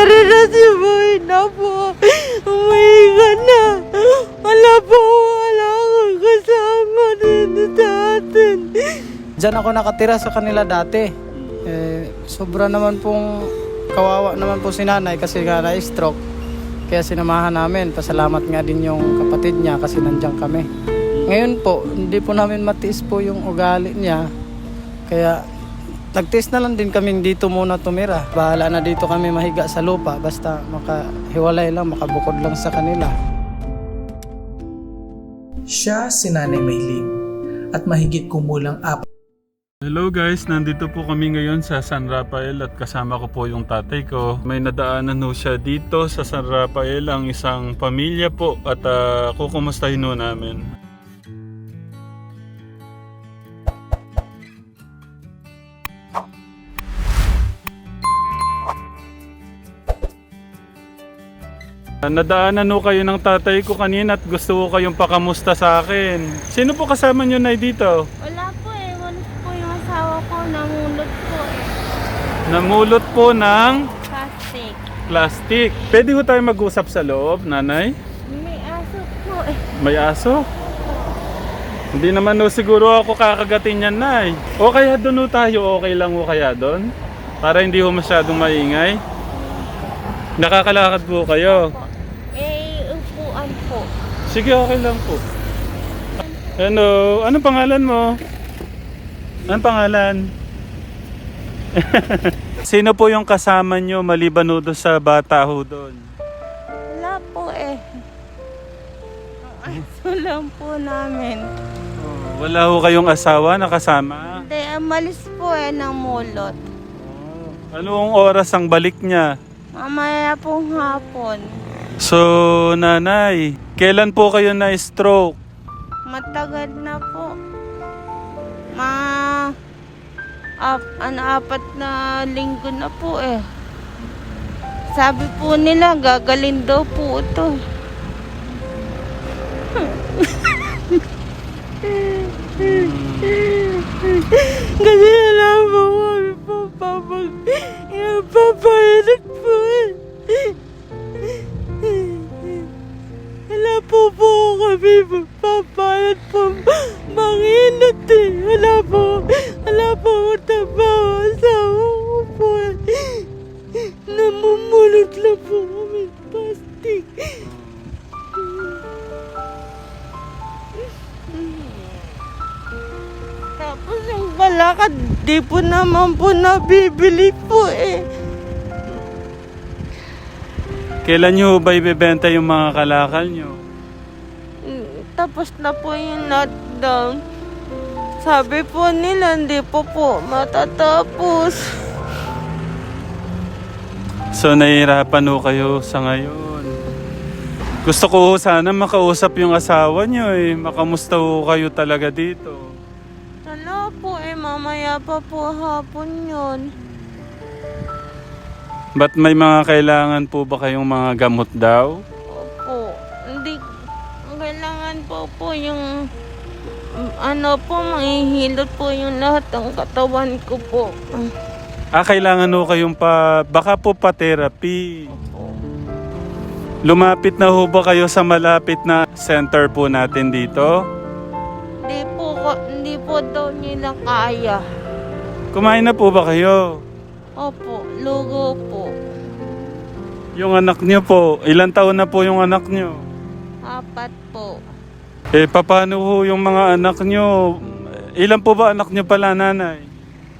Tara na si Boy na po. Umuwi ka na. Wala akong kasama dito sa atin. Diyan ako nakatira sa kanila dati. Sobra naman pong kawawa naman po si nanay kasi nga na-stroke. Kaya sinamahan namin. Pasalamat nga din yung kapatid niya kasi nandiyan kami. Ngayon po, hindi po namin matiis po yung ugali niya. Kaya nagtiis na lang din kami dito muna tumira. Bahala na dito kami mahiga sa lupa. Basta makahiwalay lang, makabukod lang sa kanila. Siya si Nanay Maylin at mahigit kumulang 4. Hello guys, nandito po kami ngayon sa San Rafael at kasama ko po yung tatay ko. May nadaanan ho siya dito sa San Rafael, ang isang pamilya po at kukumustahin ho namin. Nadaanan ho kayo ng tatay ko kanina at gusto ko kayong pakamusta sa akin. Sino po kasama nyo na dito? Wala po eh. Wala po yung asawa ko. Namulot po eh. Namulot po ng Plastic. plastic. Pwede ho tayo mag-usap sa loob, nanay? May aso po eh. May aso? Hindi naman ho siguro ako kakagatin yan, nay. O kaya doon ho tayo, okay lang ho kaya doon? Para hindi ho masyadong maingay. Nakakalakad po kayo. Upuan po. Sige, okay lang po. Hello, anong pangalan mo? Anong pangalan? Sino po yung kasama nyo maliban ho doon sa bata ho doon? Wala po eh. Ang aso lang po namin. Wala ho kayong asawa na kasama? Hindi, amalis po eh ng mulot. Anong oras ang balik niya? Mamaya pong hapon. So, nanay, kailan po kayo na-stroke? Matagal na po. Apat na linggo na po eh. Sabi po nila, gagalin daw po ito. Kasi alam mo, papayalak po eh. Wala po kami papayat po manginat eh. Wala po trabaho. Asawa ko po eh. Namumulot lang po kami plastic. Tapos yung balakad, di po naman po nabibili po eh. Kailan nyo ba ibebenta yung mga kalakal nyo? Tapos na po yung lockdown. Sabi po nila, hindi po matatapos. So, nahihirapan ho kayo sa ngayon. Gusto ko ho sana makausap yung asawa nyo eh. Makamusta ho kayo talaga dito. Wala po eh, mamaya pa po hapon yun. Ba't may mga kailangan po ba kayong mga gamot daw? Opo, hindi, kailangan po yung, mahihilot po yung lahat ng katawan ko po. Kailangan ho kayong baka po pa-therapy. Lumapit na ho ba kayo sa malapit na center po natin dito? Hindi po daw nila kaya. Kumain na po ba kayo? Opo, lugo po. Yung anak niyo po, ilang taon na po yung anak niyo? 4 po. Paano ho yung mga anak niyo? Ilan po ba anak niyo pala, nanay?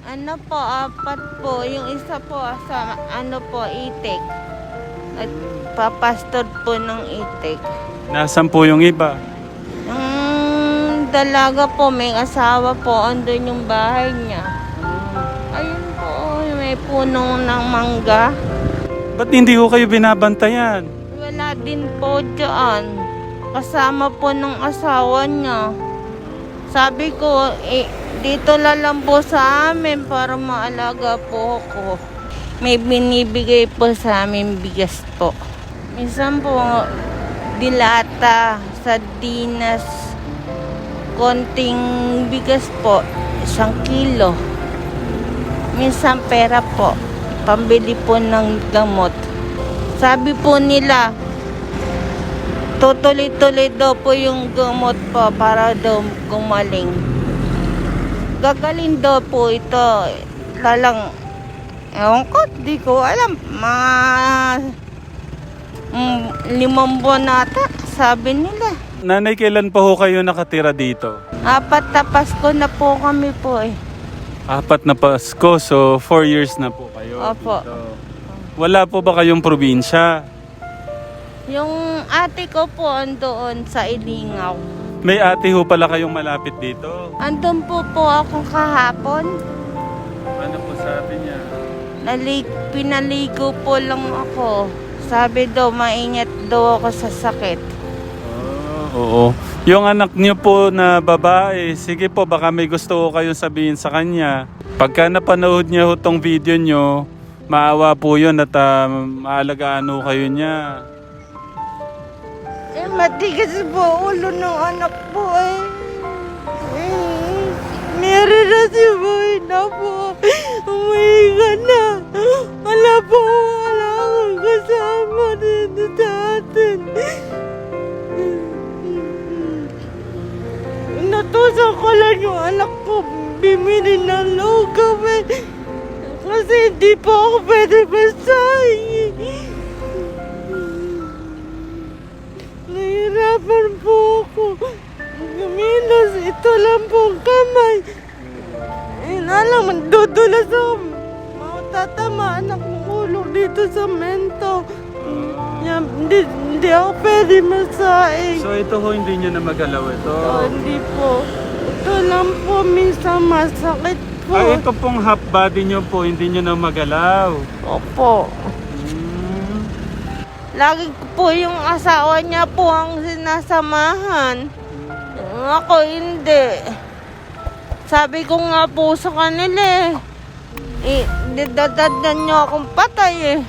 4 po. Yung isa po sa, itik. At papastor po ng itik. Nasaan po yung iba? Yung dalaga po, may asawa po, andun yung bahay niya. Ayun po, may puno ng mangga. Ba't hindi ho kayo binabantayan? Wala din po dyan. Kasama po ng asawa niya. Sabi ko, dito lang po sa amin para maalaga po ako. May binibigay po sa amin bigas po. Minsan po, dilata, sardinas, konting bigas po, 1 kilo. Minsan pera po, pambili po ng gamot. Sabi po nila, tutuloy-tuloy daw po yung gamot po para daw gumaling. Gagaling daw po ito. Lalang, ewan ko, di ko alam. Mga 5 buwan nata, sabi nila. Nanay, kailan pa ho kayo nakatira dito? 4 na Pasko na po kami po eh. 4 na Pasko, so 4 years na po kayo Opo. dito. Wala po ba kayong probinsya? Yung ate ko po andoon sa Ilingaw. May ate ho pala kayong malapit dito. Andun po ako kahapon. Ano po sabi niya? Pinaligo po lang ako. Sabi daw, maingat daw ako sa sakit. Oo. Yung anak niyo po na babae, sige po, baka may gusto ko kayong sabihin sa kanya. Pagka napanood niya ho tong video niyo, maawa po yun at maalagaan ho kayo niya. Matigas po ulo ng anak po eh. Meron na si Boy na po. Umahinga na. Wala akong kasama dito sa atin. Natusan ko lang yung anak ko. Bimili ng lugaw eh. Kasi hindi po ako pwede basahin. Nahirapan po ako. Gamilos, ito lang po ang kamay. Alam, dudulas ako. Tatamaan akong ulo dito sa mento. Hindi ako pwede masaing. So ito ho, hindi niyo na magalaw ito? Hindi po. Ito lang po, minsan masakit po. Ay, ito pong half body niyo po, hindi niyo na magalaw. Opo. Lagi ko po yung asawa niya po ang sinasamahan. Ako hindi. Sabi ko nga po sa kanila dadadan niyo akong patay eh.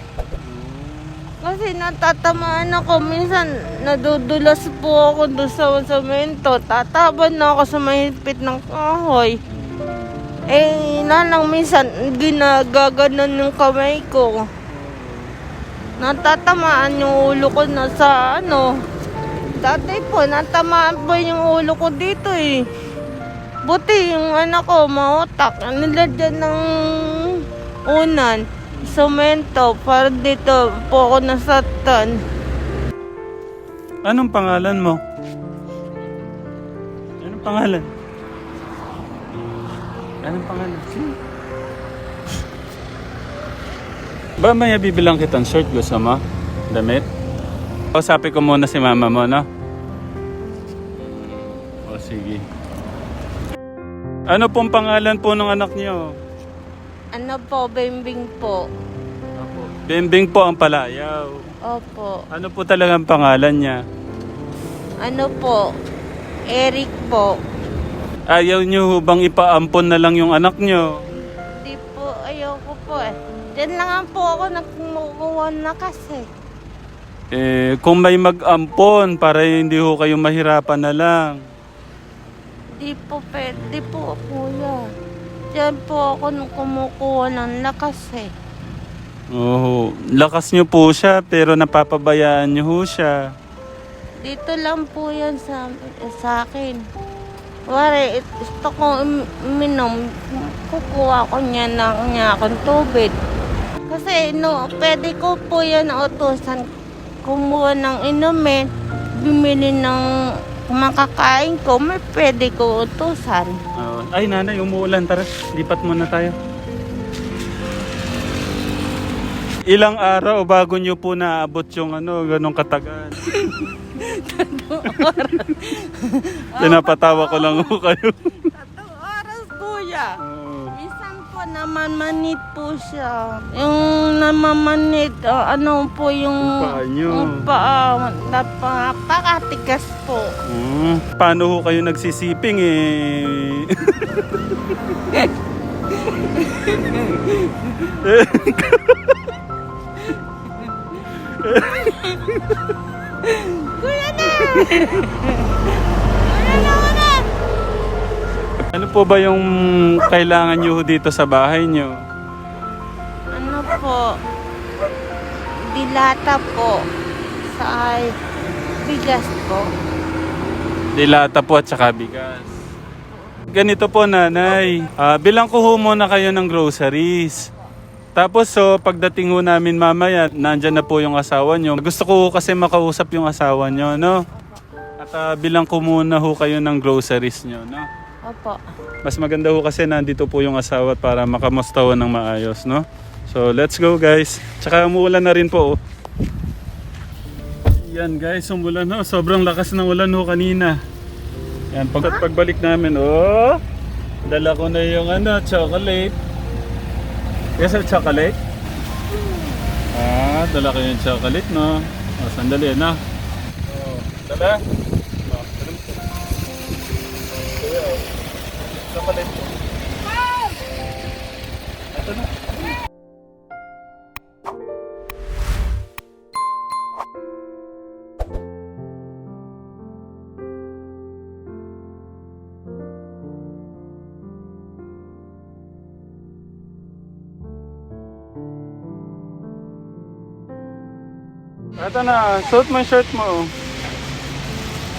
Kasi natatamaan ako. Minsan nadudulas po ako doon sa semento. Tataban na ako sa mahigpit ng kahoy. Lang minsan ginagaganon yung kamay ko. Natatamaan yung ulo ko na sa dati po, natamaan po yung ulo ko dito eh. Buti yung anak ko, mautak. Nilagyan ng unan, semento, para dito po ako nasaktan. Anong pangalan mo? Anong pangalan? Anong pangalan? Ba may bibilang kitang short, gusto mo? Damit? Kausapin ko muna si mama mo, no? O sige. Ano pong pangalan po ng anak niyo? Ano po, Bimbing po. Bembeng po ang palayaw. Opo. Ano po talagang pangalan niya? Ano po, Eric po. Ayaw niyo ho bang ipaampon na lang yung anak niyo? Di po, ayoko po eh. Diyan lang po ako nagkumukuha na kasi. Kung may mag-ampon para hindi ho kayo mahirapan na lang. Di po pwede po, kuya. Diyan po ako nung kumukuha ng lakas eh. Oo, lakas niyo po siya pero napapabayaan niyo ho siya. Dito lang po yan sa akin. Wari, gusto ko uminom, kukuha ko niya ng akong tubig. Kasi pwede ko po yan utusan. Kumuha ng inumin, bumili ng makakain ko, may pwede ko utusan. Ay nanay, umuulan, tara, lipat muna tayo. Ilang araw bago nyo po naabot yung ganong katagal? Pinapatawa ko lang ho kayo. 3 oras, kuya. Minsan po namamanit po siya. Yung namamanit, po yung Paa nyo. paa, napakatigas po. Paano ho kayo nagsisiping Kuya na! Kuya na! Ano po ba yung kailangan nyo dito sa bahay nyo? Ano po? dilata po sa bigas po. Dilata po at saka bigas. Ganito po nanay, bilang ko ho muna kayo ng groceries. Tapos so pagdating ho namin mamaya, nandyan na po yung asawa nyo. Gusto ko ho kasi makausap yung asawa nyo, no? At bilang ko muna ho kayo ng groceries nyo, no? Opo. Mas maganda ho kasi nandito po yung asawa para makamusta ho ng maayos, no? So let's go guys. Tsaka umuulan na rin po. Oh. Yan guys, umulan ho. Sobrang lakas ng ulan ho kanina. Yan, pagbalik namin, oh, dala ko na yung chocolate. Yes, chocolate? Dala ko yung chocolate, no? Sandali na. Dala? Chocolate. Ito na. Ito na, suot mo yung shirt mo.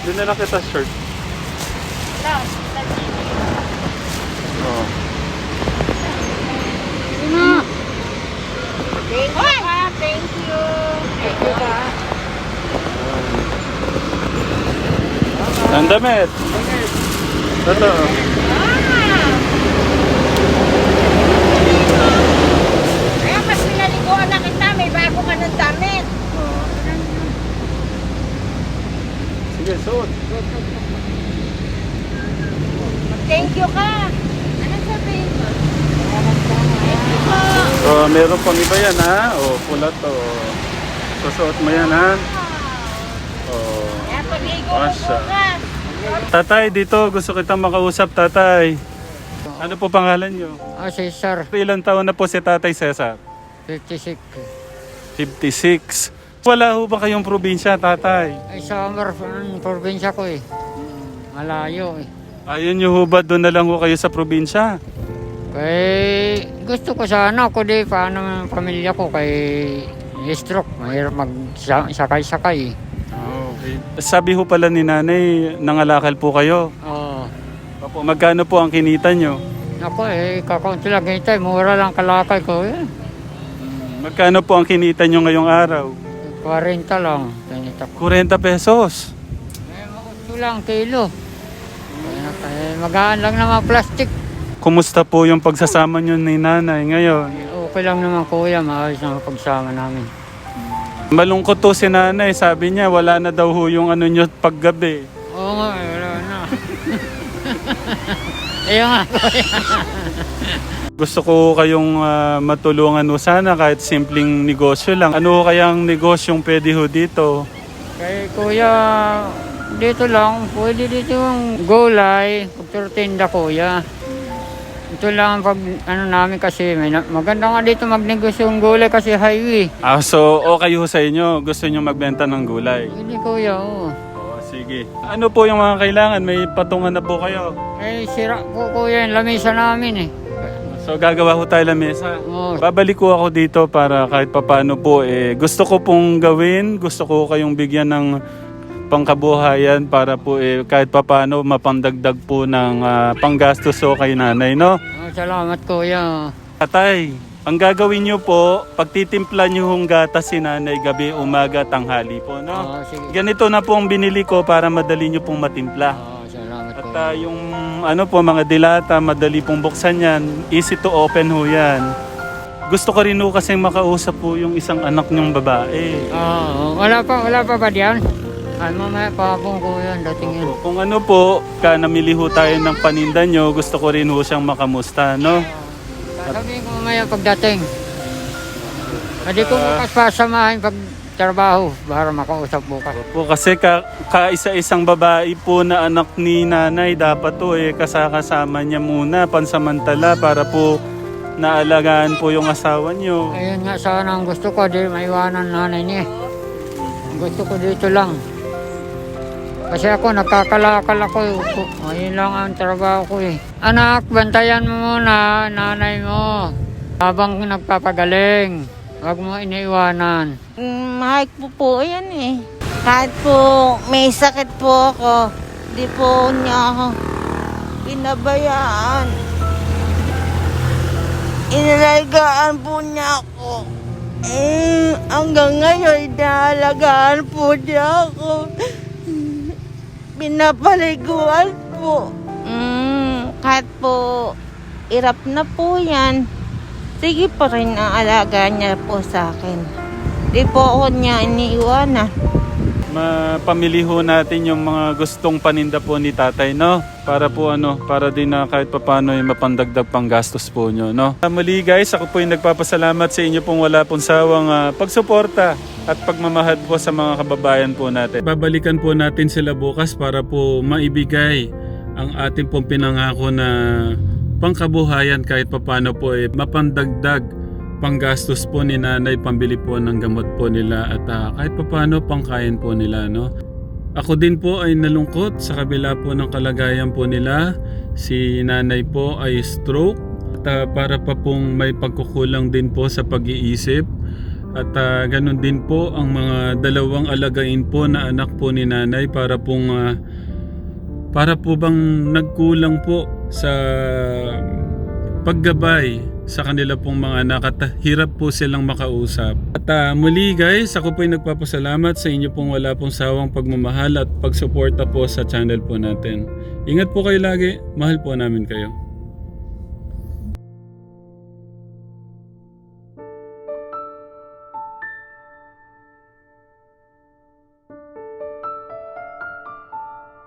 Doon na lang kita shirt. Oh. Thank you ka. Thank you. Thank you ka. Ang damit. Ito. Kaya mas pinaliguan na kita. May bago ka ng damit. Sige, suot. Thank you ka. Anong sabihin mo? Thank you po. Oh, meron pang iba yan ha. Oh, pula to. Susuot mo yan ha. Oh. Kaya pag-igo mo Masya. bukas. Tatay, dito gusto kitang makausap, tatay. Ano po pangalan nyo? Cesar, Ilang taon na po si Tatay Cesar? 56. 56. Wala ho ba kayong probinsya, tatay? Ay, summer, probinsya ko eh. Malayo eh. Ayaw nyo ho ba doon na lang ho kayo sa probinsya? Kaya gusto ko sana ako di paano ang pamilya ko kay stroke. Mahirap magsakay-sakay. Okay. Sabi ho pala ni nanay, nangalakal po kayo. Oo. Opo, magkano po ang kinita nyo? Ako eh, kakaunti lang kita. Mura lang kalakal ko eh. Magkano po ang kinita nyo ngayong araw? 40 lang. Ganito ko. 40 pesos. Eh, magusto lang kilo. Magaan lang naman plastic. Kumusta po yung pagsasama nyo ni nanay ngayon? Okay lang naman kuya, maayos na pagsama namin. Malungkot to si nanay, sabi niya wala na daw ho yung ano nyo paggabi. Oo nga, wala na. Ayun nga kuya. Gusto ko kayong matulungan ho sana kahit simpleng negosyo lang. Ano ho kayang negosyong pwede ho dito? Kay kuya, dito lang, pwede dito yung gulay, pagturtinda kuya. Ito lang ang pag ano namin kasi maganda nga dito magnegosyo yung gulay kasi highway. So okay ho sa inyo, gusto nyo magbenta ng gulay? Hindi kuya, oo. Oo, sige. Ano po yung mga kailangan? May patungan na po kayo. Eh sira po kuya yung lamisa namin eh. So gagawa ko tayo ng mesa. Oo. Babalik ko ako dito para kahit papano po gusto ko pong gawin, gusto ko kayong bigyan ng pangkabuhayan para po kahit papano mapandagdag po ng panggastos so kay nanay, no? Oh, salamat kuya. Tatay, ang gagawin nyo po, pagtitimpla nyo hong gatas si nanay gabi, umaga, tanghali po, no? Oo, sige. Ganito na po ang binili ko para madali nyo pong matimpla. Oo, salamat At kuya. yung ano po, mga dilata, madali pong buksan yan. Easy to open ho yan. Gusto ko rin ho kasi makausap po yung isang anak nyong babae. Oo, wala pa ba diyan? Ay, mamaya pa po kuya, dating yun. Kung ano po, namili ho tayo ng paninda nyo, gusto ko rin ho siyang makamusta, no? Sasabihin ko mamaya pagdating. Hindi ko bukas pasamahin pag trabaho para makausap bukas. Po, kasi kaisa-isang babae po na anak ni nanay, dapat to kasama niya muna, pansamantala, para po naalagaan po yung asawa nyo. Ayun nga sana ang gusto ko, di maiwanan nanay niya. Gusto ko dito lang. Kasi ako nagkakalakal ako. Ayun lang ang trabaho ko eh. Anak, bantayan mo muna nanay mo habang nagpapagaling. Huwag mo iniiwanan. Mahal ko po yan eh. Kahit po may sakit po ako, di po niya ako pinabayaan. Inalagaan po niya ako. Hanggang ngayon, inalagaan po niya ako. Pinapaliguan po. Kahit po irap na po yan, sige pa rin ang alaga niya po sa akin. Di po ako niya iniiwanan. Mapamili ho natin yung mga gustong paninda po ni tatay, no? Para po para din na kahit papano yung mapandagdag pang gastos po nyo, no? Muli guys, ako po yung nagpapasalamat sa inyo pong wala pong sawang pagsuporta at pagmamahal po sa mga kababayan po natin. Babalikan po natin sila bukas para po maibigay ang ating pong pinangako na pangkabuhayan kahit papano po mapandagdag panggastos po ni nanay, pambili po ng gamot po nila at kahit paano pangkain po nila, no? Ako din po ay nalungkot sa kabila po ng kalagayan po nila. Si nanay po ay stroke at para pa pong may pagkukulang din po sa pag-iisip at ganun din po ang mga dalawang alagain po na anak po ni nanay para po bang nagkulang po sa paggabay sa kanila pong mga anak at hirap po silang makausap. At muli guys, ako po ay nagpapasalamat sa inyo pong wala pong sawang pagmamahal at pagsuporta po sa channel po natin. Ingat po kayo lagi, mahal po namin kayo.